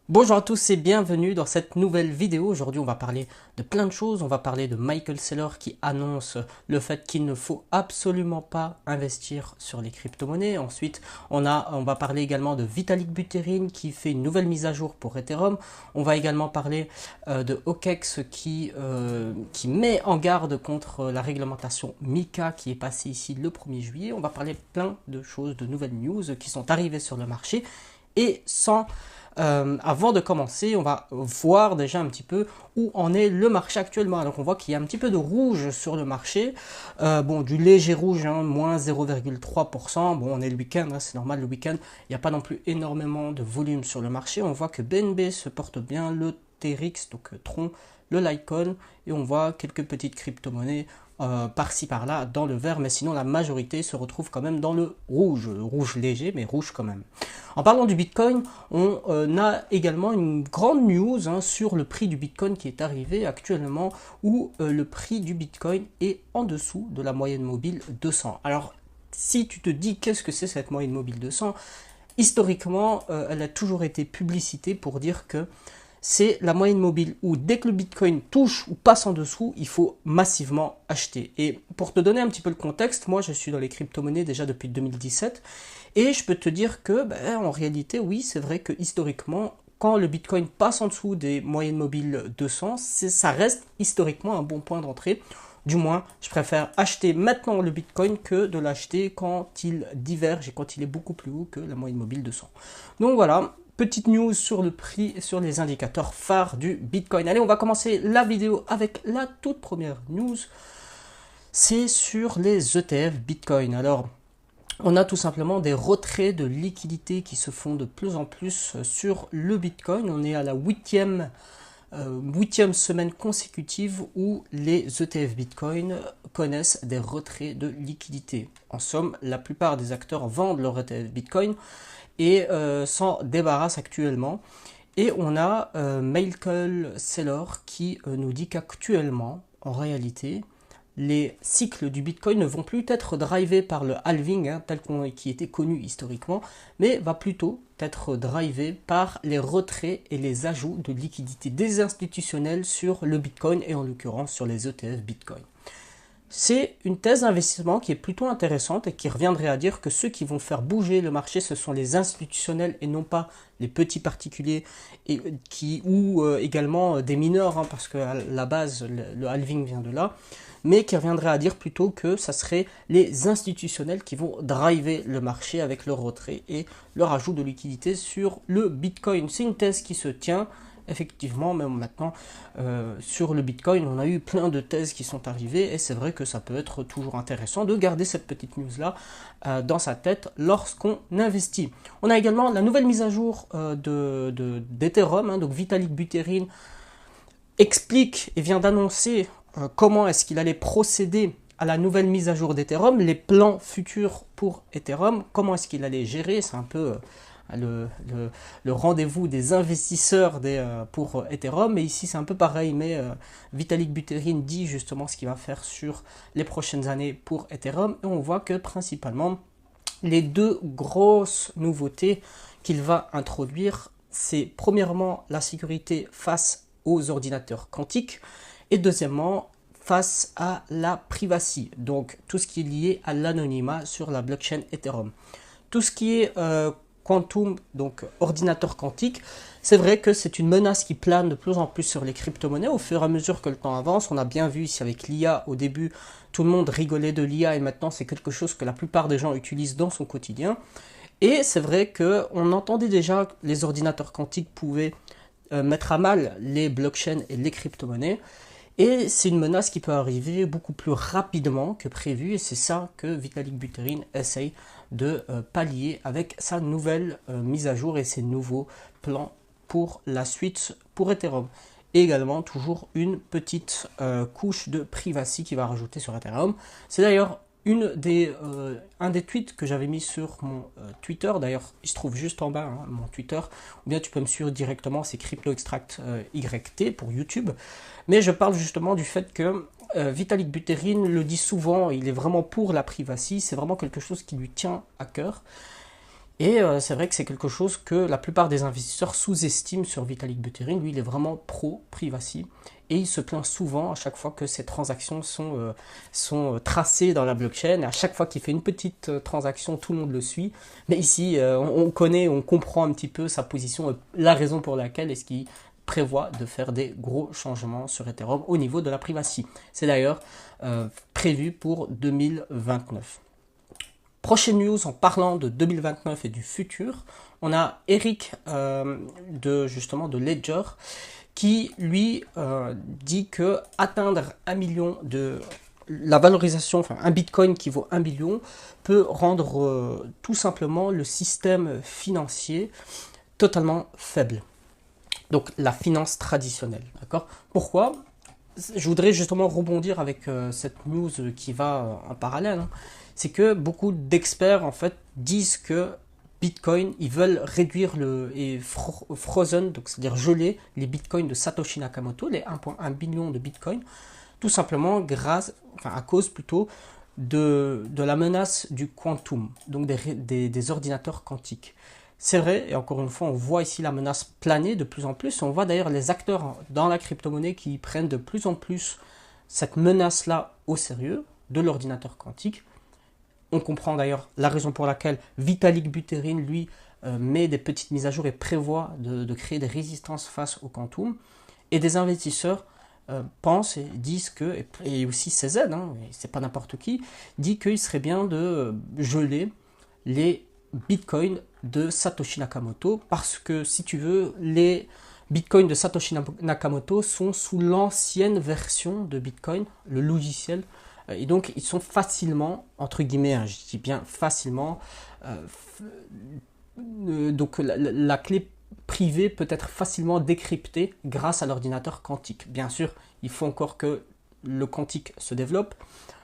Bonjour à tous et bienvenue dans cette nouvelle vidéo. Aujourd'hui on va parler de plein de choses. On va parler de Michael Saylor qui annonce le fait qu'il ne faut absolument pas investir sur les crypto-monnaies. Ensuite on va parler également de Vitalik Buterin qui fait une nouvelle mise à jour pour Ethereum. On va également parler de OKEx qui met en garde contre la réglementation MiCA qui est passée ici le 1er juillet. On va parler plein de choses, de nouvelles news qui sont arrivées sur le marché. Et avant de commencer, on va voir déjà un petit peu où en est le marché actuellement. Donc on voit qu'il y a un petit peu de rouge sur le marché. Bon, du léger rouge, hein, moins 0,3%. Bon, on est le week-end, hein, c'est normal, le week-end. Il n'y a pas non plus énormément de volume sur le marché. On voit que BNB se porte bien, le TRX, donc Tron, le Litecoin. Et on voit quelques petites crypto-monnaies par-ci par-là dans le vert, mais sinon la majorité se retrouve quand même dans le rouge léger, mais rouge quand même. En parlant du Bitcoin, on a également une grande news sur le prix du Bitcoin qui est arrivé actuellement, où le prix du Bitcoin est en dessous de la moyenne mobile 200. Alors, si tu te dis qu'est-ce que c'est cette moyenne mobile 200, historiquement, elle a toujours été publicitée pour dire que c'est la moyenne mobile où dès que le Bitcoin touche ou passe en dessous, il faut massivement acheter. Et pour te donner un petit peu le contexte, moi je suis dans les crypto-monnaies déjà depuis 2017 et je peux te dire que en réalité oui, c'est vrai que historiquement, quand le Bitcoin passe en dessous des moyennes mobiles 200, ça reste historiquement un bon point d'entrée. Du moins, je préfère acheter maintenant le Bitcoin que de l'acheter quand il diverge et quand il est beaucoup plus haut que la moyenne mobile 200. Donc voilà. Petite news sur le prix et sur les indicateurs phares du Bitcoin. Allez, on va commencer la vidéo avec la toute première news. C'est sur les ETF Bitcoin. Alors, on a tout simplement des retraits de liquidités qui se font de plus en plus sur le Bitcoin. On est à la huitième semaine consécutive où les ETF Bitcoin connaissent des retraits de liquidités. En somme, la plupart des acteurs vendent leurs ETF Bitcoin et s'en débarrasse actuellement. Et on a Michael Saylor qui nous dit qu'actuellement, en réalité, les cycles du Bitcoin ne vont plus être drivés par le halving, qui était connu historiquement, mais va plutôt être drivé par les retraits et les ajouts de liquidités des institutionnels sur le Bitcoin et en l'occurrence sur les ETF Bitcoin. C'est une thèse d'investissement qui est plutôt intéressante et qui reviendrait à dire que ceux qui vont faire bouger le marché, ce sont les institutionnels et non pas les petits particuliers ou également des mineurs, parce qu'à la base, le halving vient de là, mais qui reviendrait à dire plutôt que ça serait les institutionnels qui vont driver le marché avec leur retrait et leur ajout de liquidité sur le Bitcoin. C'est une thèse qui se tient. Effectivement, même maintenant, sur le Bitcoin, on a eu plein de thèses qui sont arrivées et c'est vrai que ça peut être toujours intéressant de garder cette petite news-là dans sa tête lorsqu'on investit. On a également la nouvelle mise à jour d'Ethereum, donc Vitalik Buterin explique et vient d'annoncer comment est-ce qu'il allait procéder à la nouvelle mise à jour d'Ethereum, les plans futurs pour Ethereum, comment est-ce qu'il allait gérer, c'est un peu le rendez-vous des investisseurs pour Ethereum, et ici c'est un peu pareil, mais Vitalik Buterin dit justement ce qu'il va faire sur les prochaines années pour Ethereum, et on voit que principalement les deux grosses nouveautés qu'il va introduire, c'est premièrement la sécurité face aux ordinateurs quantiques, et deuxièmement face à la privacy, donc tout ce qui est lié à l'anonymat sur la blockchain Ethereum. Tout ce qui est quantum, donc ordinateur quantique, c'est vrai que c'est une menace qui plane de plus en plus sur les crypto-monnaies au fur et à mesure que le temps avance. On a bien vu ici avec l'IA, au début, tout le monde rigolait de l'IA et maintenant c'est quelque chose que la plupart des gens utilisent dans son quotidien. Et c'est vrai qu'on entendait déjà que les ordinateurs quantiques pouvaient mettre à mal les blockchains et les crypto-monnaies. Et c'est une menace qui peut arriver beaucoup plus rapidement que prévu, et c'est ça que Vitalik Buterin essaye de pallier avec sa nouvelle mise à jour et ses nouveaux plans pour la suite pour Ethereum. Et également toujours une petite couche de privacy qui va rajouter sur Ethereum. C'est d'ailleurs un des tweets que j'avais mis sur mon Twitter, d'ailleurs il se trouve juste en bas, mon Twitter, ou bien tu peux me suivre directement, c'est CryptoExtract YT pour YouTube, mais je parle justement du fait que Vitalik Buterin le dit souvent, il est vraiment pour la privacy, c'est vraiment quelque chose qui lui tient à cœur, Et c'est vrai que c'est quelque chose que la plupart des investisseurs sous-estiment sur Vitalik Buterin. Lui, il est vraiment pro-privacy. Et il se plaint souvent à chaque fois que ces transactions sont tracées dans la blockchain. Et à chaque fois qu'il fait une petite transaction, tout le monde le suit. Mais ici, on connaît, on comprend un petit peu sa position, la raison pour laquelle est-ce qu'il prévoit de faire des gros changements sur Ethereum au niveau de la privacy. C'est d'ailleurs prévu pour 2029. Prochaine news en parlant de 2029 et du futur, on a Eric de Ledger qui lui dit que atteindre 1 million de la valorisation, enfin un bitcoin qui vaut 1 million peut rendre tout simplement le système financier totalement faible. Donc la finance traditionnelle, d'accord? Pourquoi? Je voudrais justement rebondir avec cette news qui va en parallèle. Hein. C'est que beaucoup d'experts en fait disent que Bitcoin, ils veulent réduire et frozen, donc c'est-à-dire geler les bitcoins de Satoshi Nakamoto, les 1,1 billion de bitcoins, tout simplement à cause plutôt de la menace du quantum, donc des ordinateurs quantiques. C'est vrai, et encore une fois, on voit ici la menace planer de plus en plus. On voit d'ailleurs les acteurs dans la crypto-monnaie qui prennent de plus en plus cette menace-là au sérieux de l'ordinateur quantique. On comprend d'ailleurs la raison pour laquelle Vitalik Buterin, lui, met des petites mises à jour et prévoit de créer des résistances face au quantum. Et des investisseurs pensent et disent que, et aussi CZ, hein, c'est pas n'importe qui, dit qu'il serait bien de geler les bitcoins de Satoshi Nakamoto parce que si tu veux, les bitcoins de Satoshi Nakamoto sont sous l'ancienne version de Bitcoin, le logiciel, et donc ils sont facilement, entre guillemets, hein, je dis bien facilement, donc la clé privée peut être facilement décryptée grâce à l'ordinateur quantique. Bien sûr, il faut encore que le quantique se développe,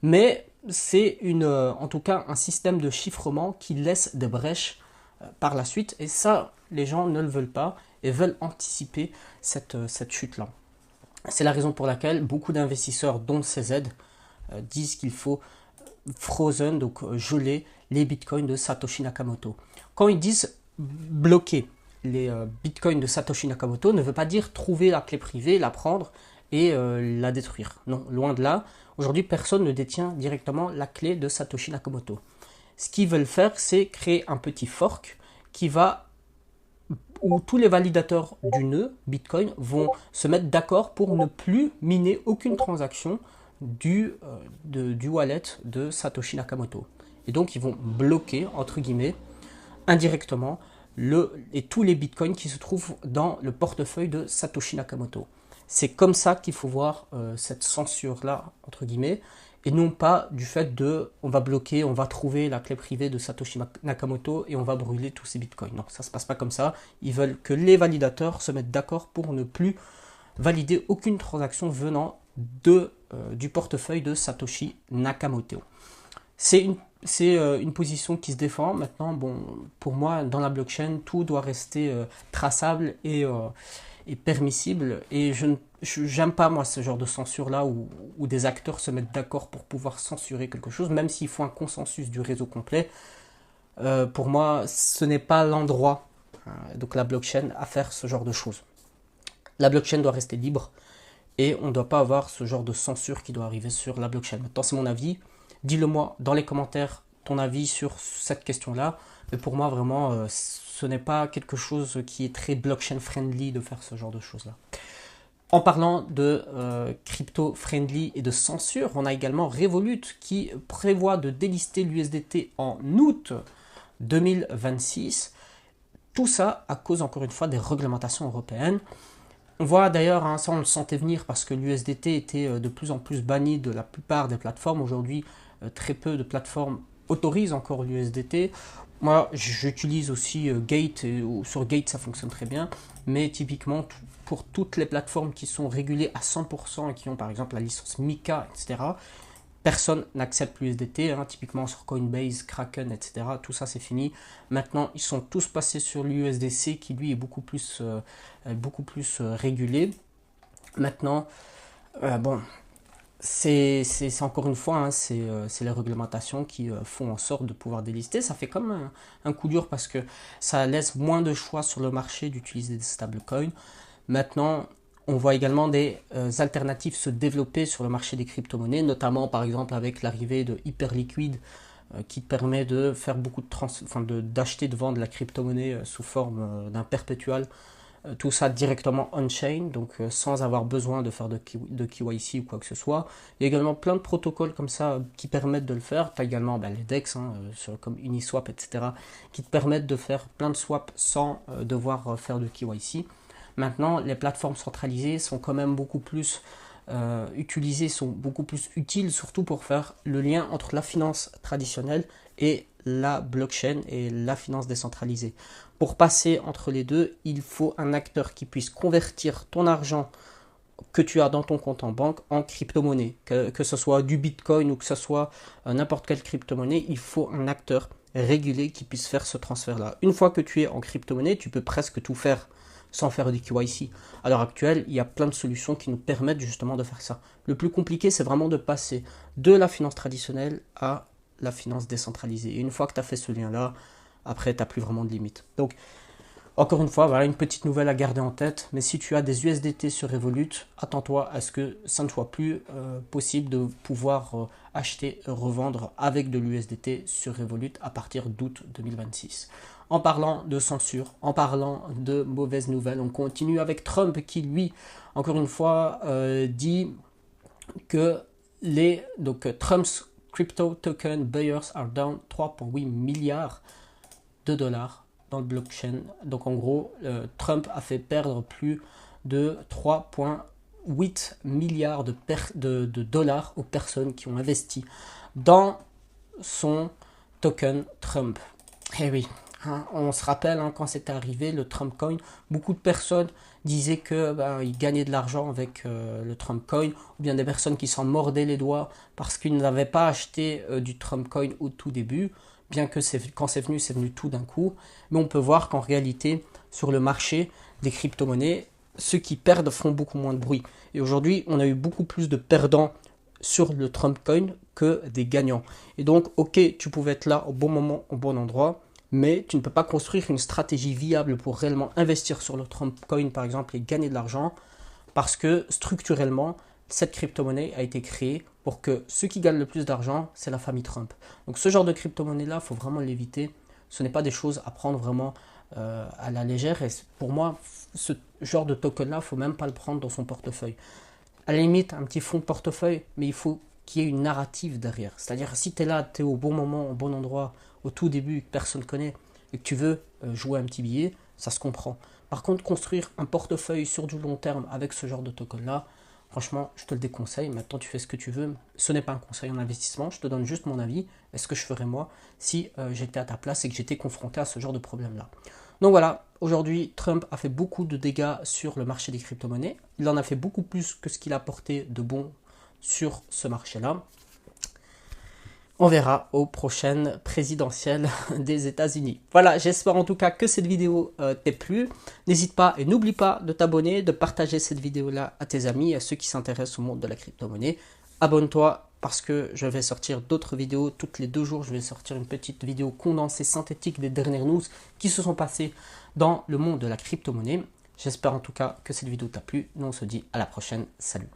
mais c'est en tout cas un système de chiffrement qui laisse des brèches par la suite, et ça, les gens ne le veulent pas et veulent anticiper cette chute-là. C'est la raison pour laquelle beaucoup d'investisseurs, dont CZ, disent qu'il faut frozen, donc geler les bitcoins de Satoshi Nakamoto. Quand ils disent bloquer les bitcoins de Satoshi Nakamoto, ne veut pas dire trouver la clé privée, la prendre et la détruire. Non, loin de là. Aujourd'hui, personne ne détient directement la clé de Satoshi Nakamoto. Ce qu'ils veulent faire, c'est créer un petit fork où tous les validateurs du nœud Bitcoin vont se mettre d'accord pour ne plus miner aucune transaction du wallet de Satoshi Nakamoto. Et donc, ils vont bloquer, entre guillemets, indirectement, et tous les bitcoins qui se trouvent dans le portefeuille de Satoshi Nakamoto. C'est comme ça qu'il faut voir cette censure-là, entre guillemets, et non pas du fait on va bloquer, on va trouver la clé privée de Satoshi Nakamoto et on va brûler tous ces bitcoins. Non, ça ne se passe pas comme ça. Ils veulent que les validateurs se mettent d'accord pour ne plus valider aucune transaction venant du portefeuille de Satoshi Nakamoto. C'est une position qui se défend. Maintenant, bon, pour moi, dans la blockchain, tout doit rester traçable et permissible. Et j'aime pas, moi, ce genre de censure-là où des acteurs se mettent d'accord pour pouvoir censurer quelque chose, même s'il faut un consensus du réseau complet. Pour moi, ce n'est pas l'endroit, donc la blockchain, à faire ce genre de choses. La blockchain doit rester libre et on ne doit pas avoir ce genre de censure qui doit arriver sur la blockchain. Maintenant, c'est mon avis. Dis-le-moi dans les commentaires ton avis sur cette question-là. Mais pour moi, vraiment, ce n'est pas quelque chose qui est très blockchain friendly de faire ce genre de choses-là. En parlant de crypto friendly et de censure, on a également Revolut qui prévoit de délister l'USDT en août 2026. Tout ça à cause, encore une fois, des réglementations européennes. On voit d'ailleurs, hein, ça on le sentait venir parce que l'USDT était de plus en plus banni de la plupart des plateformes. Aujourd'hui, très peu de plateformes autorisent encore l'USDT. Moi, j'utilise aussi Gate, sur Gate ça fonctionne très bien, mais typiquement pour toutes les plateformes qui sont régulées à 100% et qui ont par exemple la licence MiCA, etc., personne n'accepte l'USDT, hein, typiquement sur Coinbase, Kraken, etc. Tout ça, c'est fini. Maintenant, ils sont tous passés sur l'USDC qui, lui, est beaucoup plus régulé. Maintenant, bon, C'est encore une fois, hein, c'est les réglementations qui font en sorte de pouvoir délister. Ça fait comme un coup dur parce que ça laisse moins de choix sur le marché d'utiliser des stablecoins. Maintenant, on voit également des alternatives se développer sur le marché des crypto-monnaies, notamment par exemple avec l'arrivée de Hyperliquid qui te permet de faire beaucoup d'acheter, de vendre la crypto-monnaie sous forme d'un perpétual, tout ça directement on-chain, donc sans avoir besoin de faire de KYC ou quoi que ce soit. Il y a également plein de protocoles comme ça qui permettent de le faire. Tu as également les DEX, hein, comme Uniswap, etc., qui te permettent de faire plein de swaps sans devoir faire de KYC. Maintenant, les plateformes centralisées sont quand même beaucoup plus utilisées, sont beaucoup plus utiles, surtout pour faire le lien entre la finance traditionnelle et la blockchain et la finance décentralisée. Pour passer entre les deux, il faut un acteur qui puisse convertir ton argent que tu as dans ton compte en banque en crypto-monnaie. Que ce soit du Bitcoin ou que ce soit n'importe quelle crypto-monnaie, il faut un acteur régulé qui puisse faire ce transfert-là. Une fois que tu es en crypto-monnaie, tu peux presque tout faire sans faire du KYC. À l'heure actuelle, il y a plein de solutions qui nous permettent justement de faire ça. Le plus compliqué, c'est vraiment de passer de la finance traditionnelle à la finance décentralisée. Et une fois que tu as fait ce lien-là, après, tu n'as plus vraiment de limite. Donc, encore une fois, voilà une petite nouvelle à garder en tête. Mais si tu as des USDT sur Revolut, attends-toi à ce que ça ne soit plus possible de pouvoir acheter, revendre avec de l'USDT sur Revolut à partir d'août 2026. En parlant de censure, en parlant de mauvaises nouvelles, on continue avec Trump qui, lui, encore une fois, dit que Trump's crypto token buyers are down 3,8 milliards de dollars dans le blockchain. Donc en gros, Trump a fait perdre plus de 3,8 milliards de dollars aux personnes qui ont investi dans son token Trump. Eh oui, hein, on se rappelle quand c'était arrivé, le Trump Coin, beaucoup de personnes disaient qu'ils gagnaient de l'argent avec le Trump Coin, ou bien des personnes qui s'en mordaient les doigts parce qu'ils n'avaient pas acheté du Trump Coin au tout début. Bien que quand c'est venu tout d'un coup. Mais on peut voir qu'en réalité, sur le marché des crypto-monnaies, ceux qui perdent font beaucoup moins de bruit. Et aujourd'hui, on a eu beaucoup plus de perdants sur le Trump Coin que des gagnants. Et donc, ok, tu pouvais être là au bon moment, au bon endroit, mais tu ne peux pas construire une stratégie viable pour réellement investir sur le Trump Coin, par exemple, et gagner de l'argent, parce que structurellement, cette crypto-monnaie a été créée pour que ceux qui gagnent le plus d'argent, c'est la famille Trump. Donc ce genre de crypto-monnaie-là, il faut vraiment l'éviter. Ce n'est pas des choses à prendre vraiment à la légère. Et pour moi, ce genre de token-là, il ne faut même pas le prendre dans son portefeuille. À la limite, un petit fonds de portefeuille, mais il faut qu'il y ait une narrative derrière. C'est-à-dire, si tu es là, tu es au bon moment, au bon endroit, au tout début, que personne ne connaît, et que tu veux jouer un petit billet, ça se comprend. Par contre, construire un portefeuille sur du long terme avec ce genre de token-là, franchement, je te le déconseille. Maintenant, tu fais ce que tu veux. Ce n'est pas un conseil en investissement. Je te donne juste mon avis. Est-ce que je ferais moi si j'étais à ta place et que j'étais confronté à ce genre de problème-là? Donc voilà, aujourd'hui, Trump a fait beaucoup de dégâts sur le marché des crypto-monnaies. Il en a fait beaucoup plus que ce qu'il a apporté de bon sur ce marché-là. On verra aux prochaines présidentielles des États-Unis. Voilà, j'espère en tout cas que cette vidéo t'ait plu. N'hésite pas et n'oublie pas de t'abonner, de partager cette vidéo-là à tes amis, à ceux qui s'intéressent au monde de la crypto-monnaie. Abonne-toi parce que je vais sortir d'autres vidéos. Toutes les 2 jours, je vais sortir une petite vidéo condensée, synthétique des dernières news qui se sont passées dans le monde de la crypto-monnaie. J'espère en tout cas que cette vidéo t'a plu. Nous, on se dit à la prochaine. Salut!